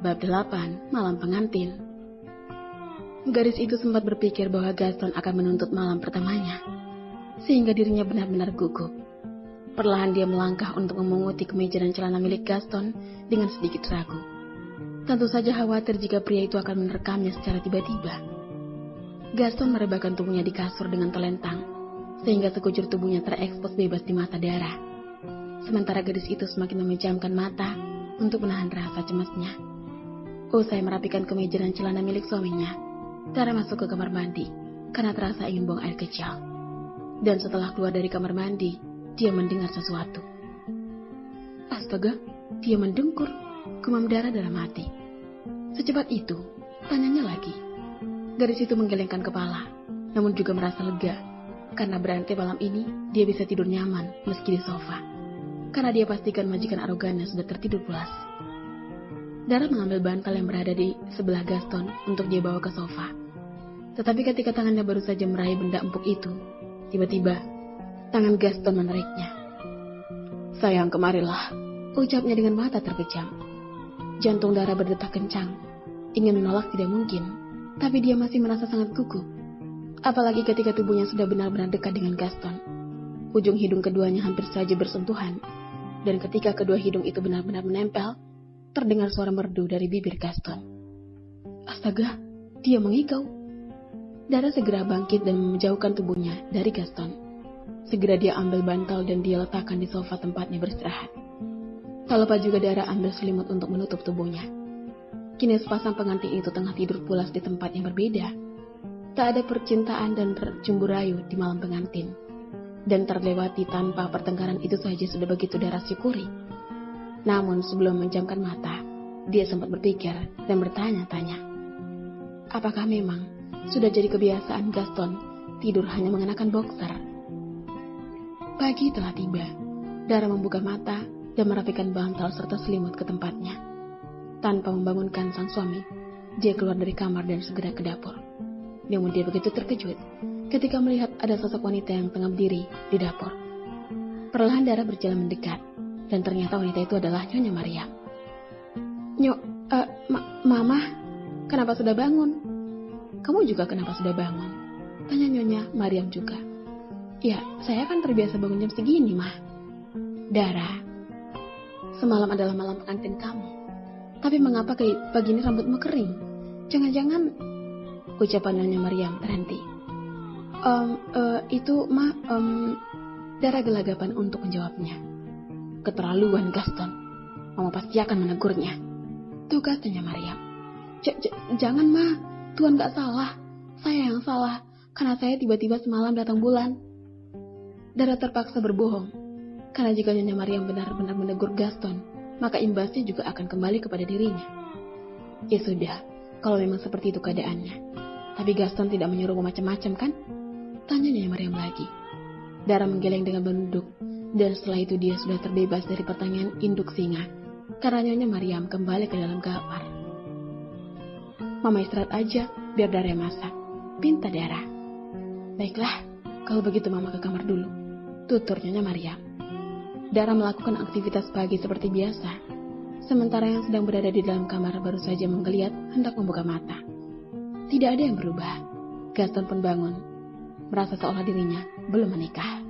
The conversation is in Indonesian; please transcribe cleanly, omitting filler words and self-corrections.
Bab 8. Malam pengantin. Gadis itu sempat berpikir bahwa Gaston akan menuntut malam pertamanya, sehingga dirinya benar-benar gugup. Perlahan dia melangkah untuk memunguti kemeja dan celana milik Gaston dengan sedikit ragu. Tentu saja khawatir jika pria itu akan menerkamnya secara tiba-tiba. Gaston merebahkan tubuhnya di kasur dengan telentang, sehingga sekujur tubuhnya terekspos bebas di mata Dara. Sementara gadis itu semakin memejamkan mata untuk menahan rasa cemasnya. Usai merapikan kemeja dan celana milik suaminya, Dara masuk ke kamar mandi karena terasa ingin buang air kecil. Dan setelah keluar dari kamar mandi, dia mendengar sesuatu. Astaga, dia mendengkur, gumam Dara dalam hati. Secepat itu, tanyanya lagi. Gadis itu menggelengkan kepala, namun juga merasa lega, karena berarti malam ini dia bisa tidur nyaman meski di sofa, karena dia pastikan majikan arogannya sudah tertidur pulas. Dara mengambil bantal yang berada di sebelah Gaston untuk dia bawa ke sofa. Tetapi ketika tangannya baru saja meraih benda empuk itu, tiba-tiba tangan Gaston menariknya. "Sayang, kemarilah," ucapnya dengan mata terpejam. Jantung Dara berdetak kencang. Ingin menolak tidak mungkin, tapi dia masih merasa sangat gugup. Apalagi ketika tubuhnya sudah benar-benar dekat dengan Gaston. Ujung hidung keduanya hampir saja bersentuhan, dan ketika kedua hidung itu benar-benar menempel, terdengar suara merdu dari bibir Gaston. Astaga, dia mengigau. Dara segera bangkit dan menjauhkan tubuhnya dari Gaston. Segera dia ambil bantal dan dia letakkan di sofa tempatnya beristirahat. Tak lupa juga Dara ambil selimut untuk menutup tubuhnya. Kini sepasang pengantin itu tengah tidur pulas di tempat yang berbeda. Tak ada percintaan dan cumbu rayu di malam pengantin. Dan terlewati tanpa pertengkaran itu saja sudah begitu Dara syukuri. Namun sebelum menjamkan mata, dia sempat berpikir dan bertanya-tanya. Apakah memang sudah jadi kebiasaan Gaston tidur hanya mengenakan boxer? Pagi telah tiba. Dara membuka mata dan merapikan bantal serta selimut ke tempatnya. Tanpa membangunkan sang suami, dia keluar dari kamar dan segera ke dapur. Namun dia begitu terkejut ketika melihat ada sosok wanita yang tengah berdiri di dapur. Perlahan Dara berjalan mendekat, dan ternyata wanita itu adalah Nyonya Mariam. Mama, kenapa sudah bangun? Kamu juga kenapa sudah bangun? Tanya Nyonya Mariam juga. Ya, saya kan terbiasa bangun jam segini, Mah. Dara, semalam adalah malam pengantin kamu. Tapi mengapa pagi ini rambutmu kering? Jangan-jangan, ucapan Nyonya Mariam terhenti. Dara gelagapan untuk menjawabnya. Keterlaluan Gaston, Mama pasti akan menegurnya. Tugas tanya Mariam. Jangan, Ma, Tuan gak salah. Saya yang salah, karena saya tiba-tiba semalam datang bulan. Dara terpaksa berbohong, karena jika Nyonya Mariam benar-benar menegur Gaston, maka imbasnya juga akan kembali kepada dirinya. Ya sudah, kalau memang seperti itu keadaannya. Tapi Gaston tidak menyuruh macam-macam kan? Tanya Nyonya Mariam lagi. Dara menggeleng dengan menunduk, dan setelah itu dia sudah terbebas dari pertanyaan induk singa, karena Nyonya Mariam kembali ke dalam kamar. Mama istirahat aja, biar Dara yang masak, pinta Dara. Baiklah, kalau begitu Mama ke kamar dulu, tutur Nyonya Mariam. Dara melakukan aktivitas pagi seperti biasa, sementara yang sedang berada di dalam kamar baru saja menggeliat hendak membuka mata. Tidak ada yang berubah. Gaston pun bangun, merasa seolah dirinya belum menikah.